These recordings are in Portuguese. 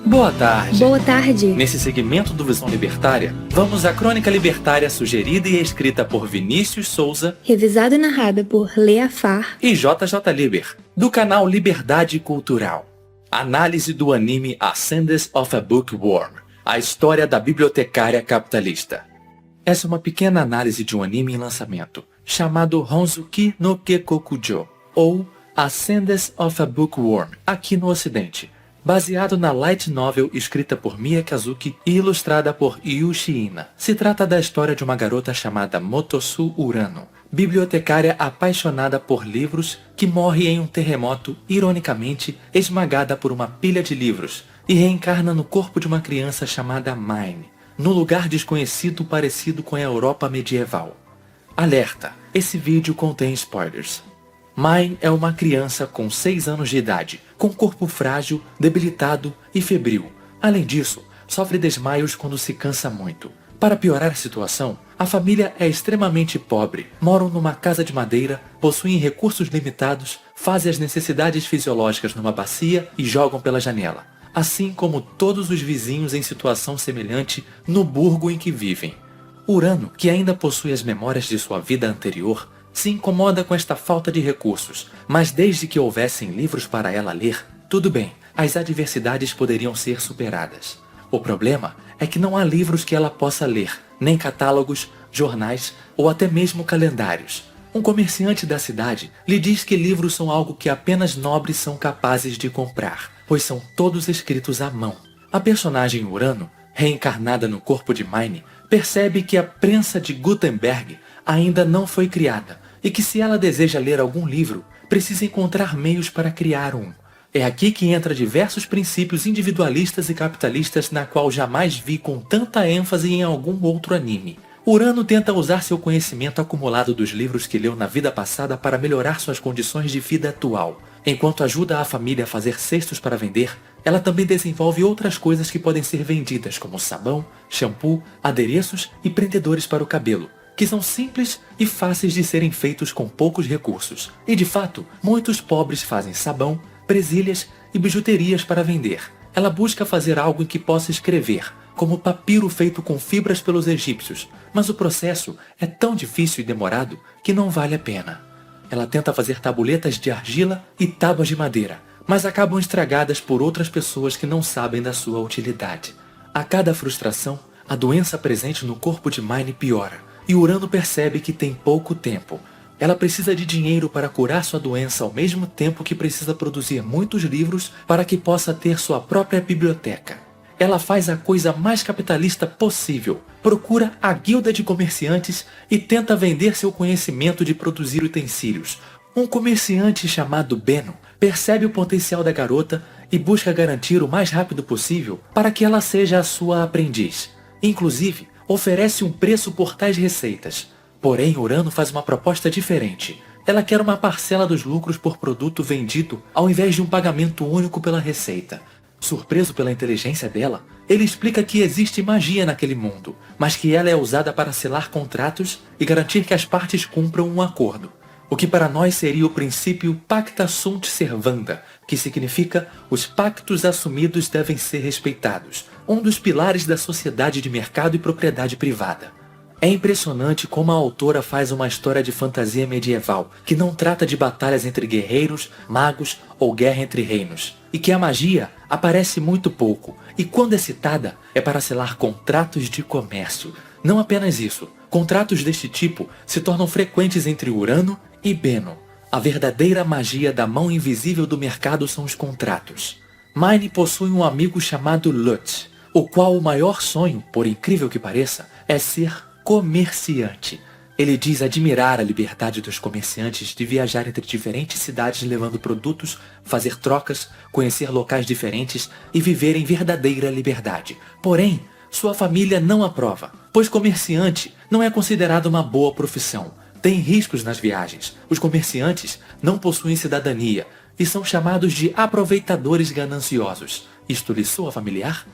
Boa tarde. Boa tarde. Nesse segmento do Visão Libertária, vamos à crônica libertária sugerida e escrita por Vinícius Souza, Revisada e narrada por Lea Far e JJ Liber, do canal Liberdade Cultural. Análise do anime Ascendance of a Bookworm, a história da bibliotecária capitalista. Essa é uma pequena análise de um anime em lançamento, chamado Honzuki no Kekokujo, ou Ascendance of a Bookworm, aqui no ocidente, baseado na light novel escrita por Mia Kazuki e ilustrada por Yushi Ina. Se trata da história de uma garota chamada Motosu Urano, bibliotecária apaixonada por livros, que morre em um terremoto, ironicamente, esmagada por uma pilha de livros, e reencarna no corpo de uma criança chamada Mine, num lugar desconhecido parecido com a Europa medieval. Alerta! Esse vídeo contém spoilers. Mine é uma criança com 6 anos de idade, com corpo frágil, debilitado e febril. Além disso, sofre desmaios quando se cansa muito. Para piorar a situação, a família é extremamente pobre, moram numa casa de madeira, possuem recursos limitados, fazem as necessidades fisiológicas numa bacia e jogam pela janela, assim como todos os vizinhos em situação semelhante no burgo em que vivem. Urano, que ainda possui as memórias de sua vida anterior, se incomoda com esta falta de recursos, mas desde que houvessem livros para ela ler, tudo bem, as adversidades poderiam ser superadas. O problema é que não há livros que ela possa ler, nem catálogos, jornais ou até mesmo calendários. Um comerciante da cidade lhe diz que livros são algo que apenas nobres são capazes de comprar, pois são todos escritos à mão. A personagem Urano, reencarnada no corpo de Mine, percebe que a prensa de Gutenberg ainda não foi criada, e que se ela deseja ler algum livro, precisa encontrar meios para criar um. É aqui que entra diversos princípios individualistas e capitalistas na qual jamais vi com tanta ênfase em algum outro anime. Urano tenta usar seu conhecimento acumulado dos livros que leu na vida passada para melhorar suas condições de vida atual. Enquanto ajuda a família a fazer cestos para vender, ela também desenvolve outras coisas que podem ser vendidas, como sabão, shampoo, adereços e prendedores para o cabelo, que são simples e fáceis de serem feitos com poucos recursos. E de fato, muitos pobres fazem sabão, presilhas e bijuterias para vender. Ela busca fazer algo em que possa escrever, como papiro feito com fibras pelos egípcios, mas o processo é tão difícil e demorado que não vale a pena. Ela tenta fazer tabuletas de argila e tábuas de madeira, mas acabam estragadas por outras pessoas que não sabem da sua utilidade. A cada frustração, a doença presente no corpo de Mine piora, e Urano percebe que tem pouco tempo. Ela precisa de dinheiro para curar sua doença ao mesmo tempo que precisa produzir muitos livros para que possa ter sua própria biblioteca. Ela faz a coisa mais capitalista possível, procura a guilda de comerciantes e tenta vender seu conhecimento de produzir utensílios. Um comerciante chamado Beno percebe o potencial da garota e busca garantir o mais rápido possível para que ela seja a sua aprendiz. Inclusive, oferece um preço por tais receitas. Porém, Urano faz uma proposta diferente. Ela quer uma parcela dos lucros por produto vendido ao invés de um pagamento único pela receita. Surpreso pela inteligência dela, ele explica que existe magia naquele mundo, mas que ela é usada para selar contratos e garantir que as partes cumpram um acordo. O que para nós seria o princípio Pacta Sunt Servanda, que significa os pactos assumidos devem ser respeitados, um dos pilares da sociedade de mercado e propriedade privada. É impressionante como a autora faz uma história de fantasia medieval, que não trata de batalhas entre guerreiros, magos ou guerra entre reinos, e que a magia aparece muito pouco, e quando é citada, é para selar contratos de comércio. Não apenas isso, contratos deste tipo se tornam frequentes entre Urano e Beno. A verdadeira magia da mão invisível do mercado são os contratos. Mine possui um amigo chamado Lutz, o qual o maior sonho, por incrível que pareça, é ser comerciante. Ele diz admirar a liberdade dos comerciantes de viajar entre diferentes cidades levando produtos, fazer trocas, conhecer locais diferentes e viver em verdadeira liberdade. Porém, sua família não aprova, pois comerciante não é considerado uma boa profissão. Tem riscos nas viagens. Os comerciantes não possuem cidadania e são chamados de aproveitadores gananciosos. Isto lhe soa familiar?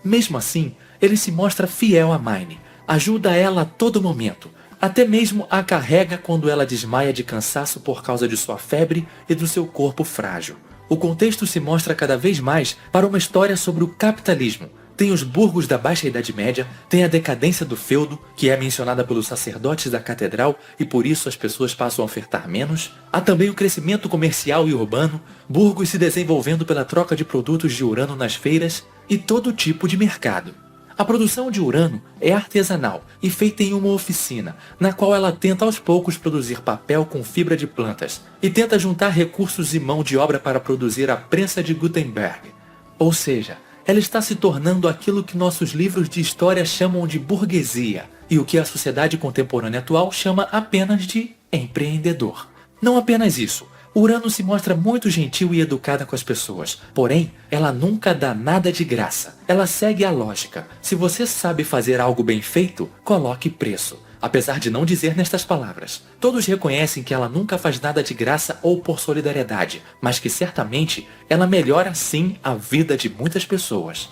Mesmo assim, ele se mostra fiel a Mine, ajuda ela a todo momento, até mesmo a carrega quando ela desmaia de cansaço por causa de sua febre e do seu corpo frágil. o contexto se mostra cada vez mais para uma história sobre o capitalismo. Tem os burgos da Baixa Idade Média, tem a decadência do feudo, que é mencionada pelos sacerdotes da catedral e por isso as pessoas passam a ofertar menos. Há também o crescimento comercial e urbano, burgos se desenvolvendo pela troca de produtos de Urano nas feiras e todo tipo de mercado. A produção de Urano é artesanal e feita em uma oficina, na qual ela tenta aos poucos produzir papel com fibra de plantas e tenta juntar recursos e mão de obra para produzir a prensa de Gutenberg. Ou seja, ela está se tornando aquilo que nossos livros de história chamam de burguesia e o que a sociedade contemporânea atual chama apenas de empreendedor. Não apenas isso. Urano se mostra muito gentil e educada com as pessoas, porém, ela nunca dá nada de graça. Ela segue a lógica. Se você sabe fazer algo bem feito, coloque preço. Apesar de não dizer nestas palavras. Todos reconhecem que ela nunca faz nada de graça ou por solidariedade, mas que certamente ela melhora sim a vida de muitas pessoas.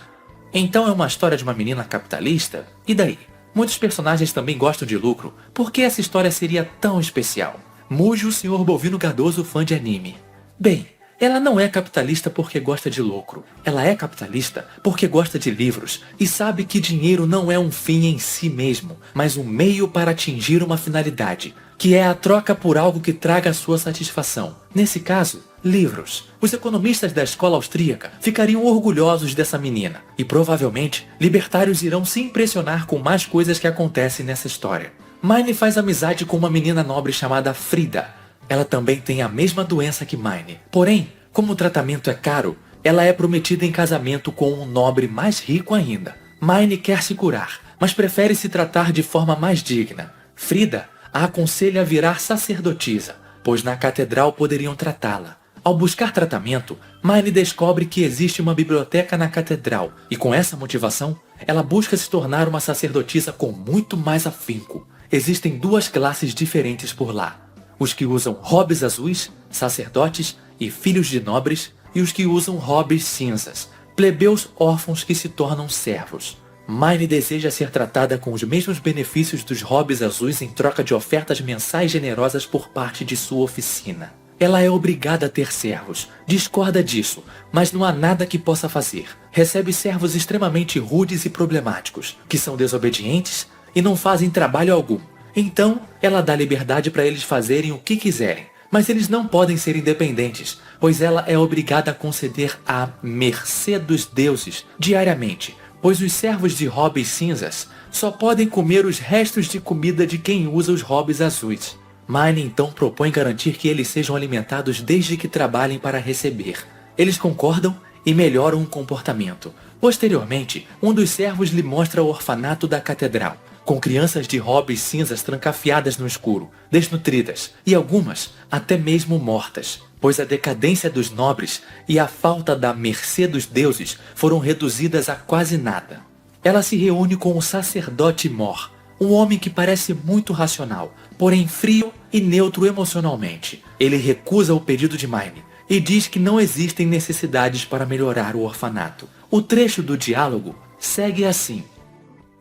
Então é uma história de uma menina capitalista? E daí? Muitos personagens também gostam de lucro. Por que essa história seria tão especial? Muge o Sr. Bovino Gadoso, fã de anime. Bem, ela não é capitalista porque gosta de lucro. Ela é capitalista porque gosta de livros e sabe que dinheiro não é um fim em si mesmo, mas um meio para atingir uma finalidade, que é a troca por algo que traga a sua satisfação. Nesse caso, livros. Os economistas da escola austríaca ficariam orgulhosos dessa menina e provavelmente libertários irão se impressionar com mais coisas que acontecem nessa história. Mine faz amizade com uma menina nobre chamada Frida. Ela também tem a mesma doença que Mine. Porém, como o tratamento é caro, ela é prometida em casamento com um nobre mais rico ainda. Mine quer se curar, mas prefere se tratar de forma mais digna. Frida a aconselha a virar sacerdotisa, pois na catedral poderiam tratá-la. Ao buscar tratamento, Mine descobre que existe uma biblioteca na catedral e com essa motivação, ela busca se tornar uma sacerdotisa com muito mais afinco. Existem duas classes diferentes por lá. Os que usam robes azuis, sacerdotes e filhos de nobres, e os que usam robes cinzas, plebeus órfãos que se tornam servos. Mine deseja ser tratada com os mesmos benefícios dos robes azuis em troca de ofertas mensais generosas por parte de sua oficina. Ela é obrigada a ter servos, discorda disso, mas não há nada que possa fazer. Recebe servos extremamente rudes e problemáticos, que são desobedientes e não fazem trabalho algum. Então, ela dá liberdade para eles fazerem o que quiserem, mas eles não podem ser independentes, pois ela é obrigada a conceder a mercê dos deuses diariamente, pois os servos de robes cinzas só podem comer os restos de comida de quem usa os robes azuis. Mine então propõe garantir que eles sejam alimentados desde que trabalhem para receber. Eles concordam e melhoram o comportamento. Posteriormente, um dos servos lhe mostra o orfanato da catedral, com crianças de robes cinzas trancafiadas no escuro, desnutridas, e algumas até mesmo mortas, pois a decadência dos nobres e a falta da mercê dos deuses foram reduzidas a quase nada. Ela se reúne com o sacerdote Mor, um homem que parece muito racional, porém frio e neutro emocionalmente. Ele recusa o pedido de Mine e diz que não existem necessidades para melhorar o orfanato. O trecho do diálogo segue assim.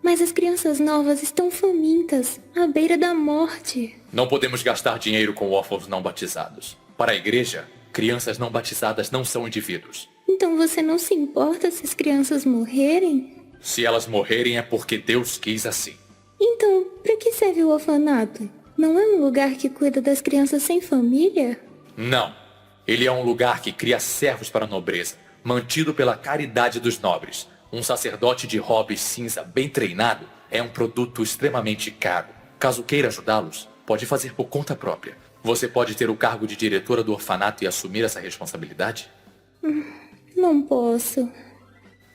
Mas as crianças novas estão famintas, à beira da morte. Não podemos gastar dinheiro com órfãos não batizados. Para a igreja, crianças não batizadas não são indivíduos. Então você não se importa se as crianças morrerem? Se elas morrerem é porque Deus quis assim. Então, para que serve o orfanato? Não é um lugar que cuida das crianças sem família? Não. Ele é um lugar que cria servos para a nobreza, mantido pela caridade dos nobres. Um sacerdote de robe cinza bem treinado é um produto extremamente caro. Caso queira ajudá-los, pode fazer por conta própria. Você pode ter o cargo de diretora do orfanato e assumir essa responsabilidade? Não posso.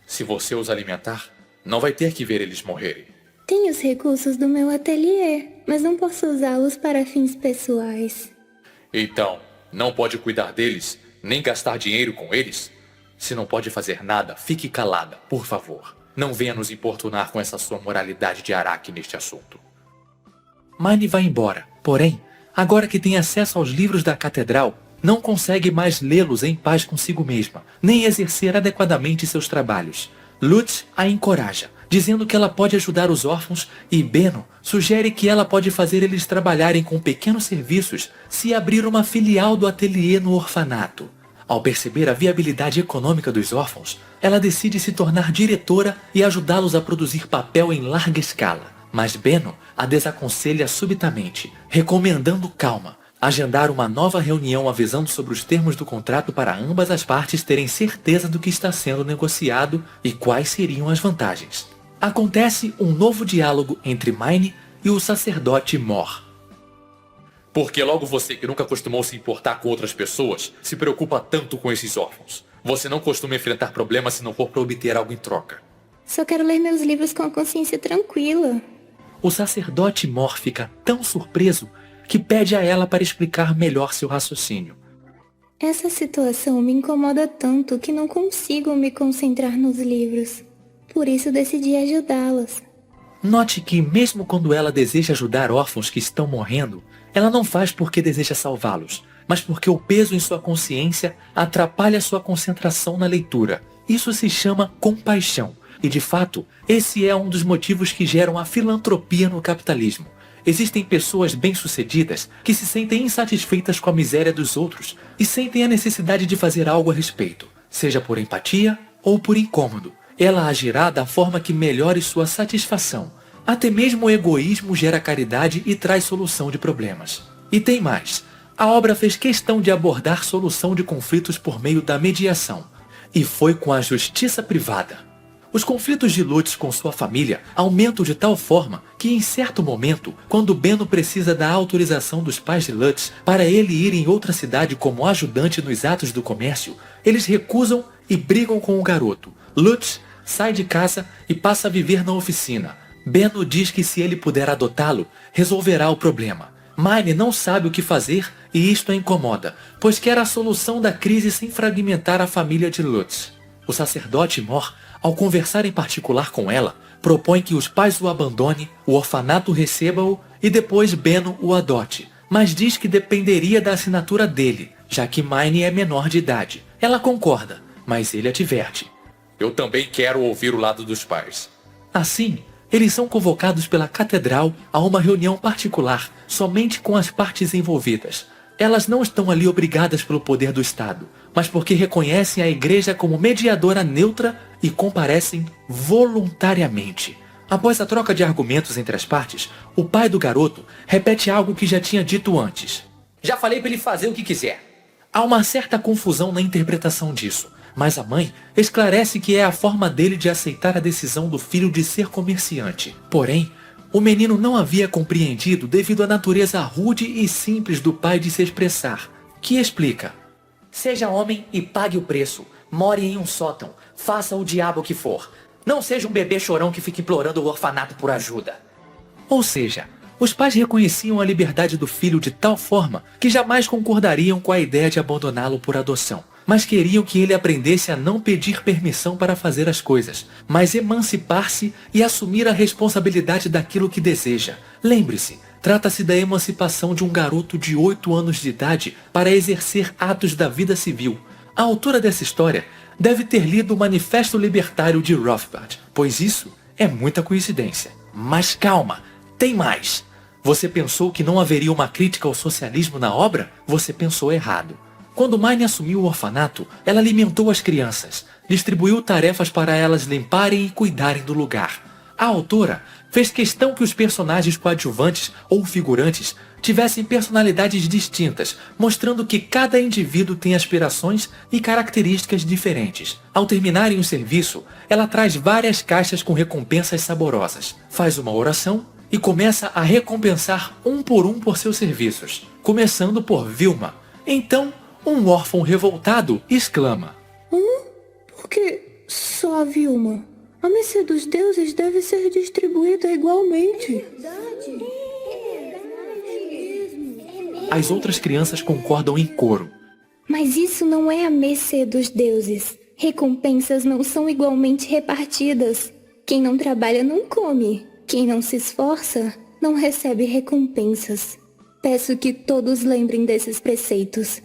Se você os alimentar, não vai ter que ver eles morrerem. Tenho os recursos do meu ateliê, mas não posso usá-los para fins pessoais. Então, não pode cuidar deles, nem gastar dinheiro com eles? Se não pode fazer nada, fique calada, por favor. Não venha nos importunar com essa sua moralidade de Araki neste assunto. Mine vai embora, porém, agora que tem acesso aos livros da catedral, não consegue mais lê-los em paz consigo mesma, nem exercer adequadamente seus trabalhos. Lutz a encoraja, dizendo que ela pode ajudar os órfãos, e Beno sugere que ela pode fazer eles trabalharem com pequenos serviços se abrir uma filial do ateliê no orfanato. Ao perceber a viabilidade econômica dos órfãos, ela decide se tornar diretora e ajudá-los a produzir papel em larga escala. Mas Benno a desaconselha subitamente, recomendando calma, agendar uma nova reunião avisando sobre os termos do contrato para ambas as partes terem certeza do que está sendo negociado e quais seriam as vantagens. Acontece um novo diálogo entre Mine e o sacerdote Mor. Porque logo você que nunca costumou se importar com outras pessoas, se preocupa tanto com esses órfãos. Você não costuma enfrentar problemas se não for para obter algo em troca. Só quero ler meus livros com a consciência tranquila. O sacerdote Mor fica tão surpreso que pede a ela para explicar melhor seu raciocínio. Essa situação me incomoda tanto que não consigo me concentrar nos livros. Por isso decidi ajudá-las. Note que, mesmo quando ela deseja ajudar órfãos que estão morrendo, ela não faz porque deseja salvá-los, mas porque o peso em sua consciência atrapalha sua concentração na leitura. Isso se chama compaixão. E, de fato, esse é um dos motivos que geram a filantropia no capitalismo. Existem pessoas bem-sucedidas que se sentem insatisfeitas com a miséria dos outros e sentem a necessidade de fazer algo a respeito, seja por empatia ou por incômodo. Ela agirá da forma que melhore sua satisfação. Até mesmo o egoísmo gera caridade e traz solução de problemas. E tem mais. A obra fez questão de abordar solução de conflitos por meio da mediação. E foi com a justiça privada. Os conflitos de Lutz com sua família aumentam de tal forma que, em certo momento, quando Benno precisa da autorização dos pais de Lutz para ele ir em outra cidade como ajudante nos atos do comércio, eles recusam e brigam com o garoto. Lutz sai de casa e passa a viver na oficina. Benno diz que se ele puder adotá-lo, resolverá o problema. Mine não sabe o que fazer e isto a incomoda, pois quer a solução da crise sem fragmentar a família de Lutz. O sacerdote Mor, ao conversar em particular com ela, propõe que os pais o abandonem, o orfanato receba-o e depois Benno o adote, mas diz que dependeria da assinatura dele, já que Mine é menor de idade. Ela concorda, mas ele adverte. Eu também quero ouvir o lado dos pais. Assim, eles são convocados pela catedral a uma reunião particular, somente com as partes envolvidas. Elas não estão ali obrigadas pelo poder do Estado, mas porque reconhecem a igreja como mediadora neutra e comparecem voluntariamente. Após a troca de argumentos entre as partes, o pai do garoto repete algo que já tinha dito antes. Já falei para ele fazer o que quiser. Há uma certa confusão na interpretação disso, mas a mãe esclarece que é a forma dele de aceitar a decisão do filho de ser comerciante. Porém, o menino não havia compreendido devido à natureza rude e simples do pai de se expressar, que explica. Seja homem e pague o preço. More em um sótão. Faça o diabo que for. Não seja um bebê chorão que fica implorando o orfanato por ajuda. Ou seja, os pais reconheciam a liberdade do filho de tal forma que jamais concordariam com a ideia de abandoná-lo por adoção, mas queriam que ele aprendesse a não pedir permissão para fazer as coisas, mas emancipar-se e assumir a responsabilidade daquilo que deseja. Lembre-se, trata-se da emancipação de um garoto de 8 anos de idade para exercer atos da vida civil. A autora dessa história deve ter lido o Manifesto Libertário de Rothbard, pois isso é muita coincidência. Mas calma, tem mais! Você pensou que não haveria uma crítica ao socialismo na obra? Você pensou errado. Quando Mine assumiu o orfanato, ela alimentou as crianças, distribuiu tarefas para elas limparem e cuidarem do lugar. A autora fez questão que os personagens coadjuvantes ou figurantes tivessem personalidades distintas, mostrando que cada indivíduo tem aspirações e características diferentes. Ao terminarem o serviço, ela traz várias caixas com recompensas saborosas, faz uma oração e começa a recompensar um por seus serviços, começando por Vilma. Então, um órfão revoltado exclama. Por que só a Vilma? A mercê dos deuses deve ser distribuída igualmente. As outras crianças concordam em coro. Mas isso não é a mercê dos deuses. Recompensas não são igualmente repartidas. Quem não trabalha não come. Quem não se esforça não recebe recompensas. Peço que todos lembrem desses preceitos.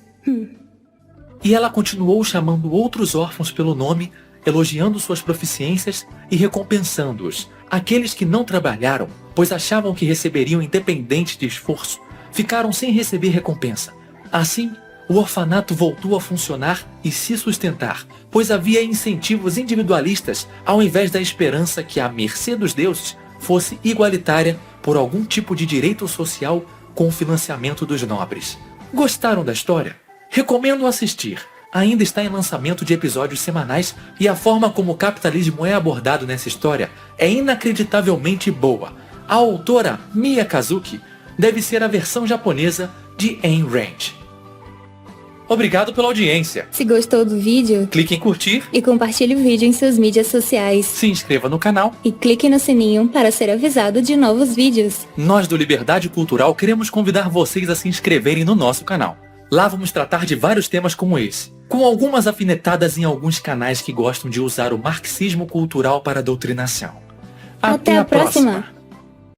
E ela continuou chamando outros órfãos pelo nome, elogiando suas proficiências e recompensando-os. Aqueles que não trabalharam, pois achavam que receberiam independente de esforço, ficaram sem receber recompensa. Assim, o orfanato voltou a funcionar e se sustentar, pois havia incentivos individualistas ao invés da esperança que a mercê dos deuses fosse igualitária por algum tipo de direito social com o financiamento dos nobres. Gostaram da história? Recomendo assistir. Ainda está em lançamento de episódios semanais e a forma como o capitalismo é abordado nessa história é inacreditavelmente boa. A autora Mia Kazuki deve ser a versão japonesa de Ayn Rand. Obrigado pela audiência. Se gostou do vídeo, Clique em curtir, e compartilhe o vídeo em suas mídias sociais. se inscreva no canal. E clique no sininho para ser avisado de novos vídeos. Nós do Liberdade Cultural queremos convidar vocês a se inscreverem no nosso canal. Lá vamos tratar de vários temas como esse, com algumas afinetadas em alguns canais que gostam de usar o marxismo cultural para a doutrinação. Até a próxima.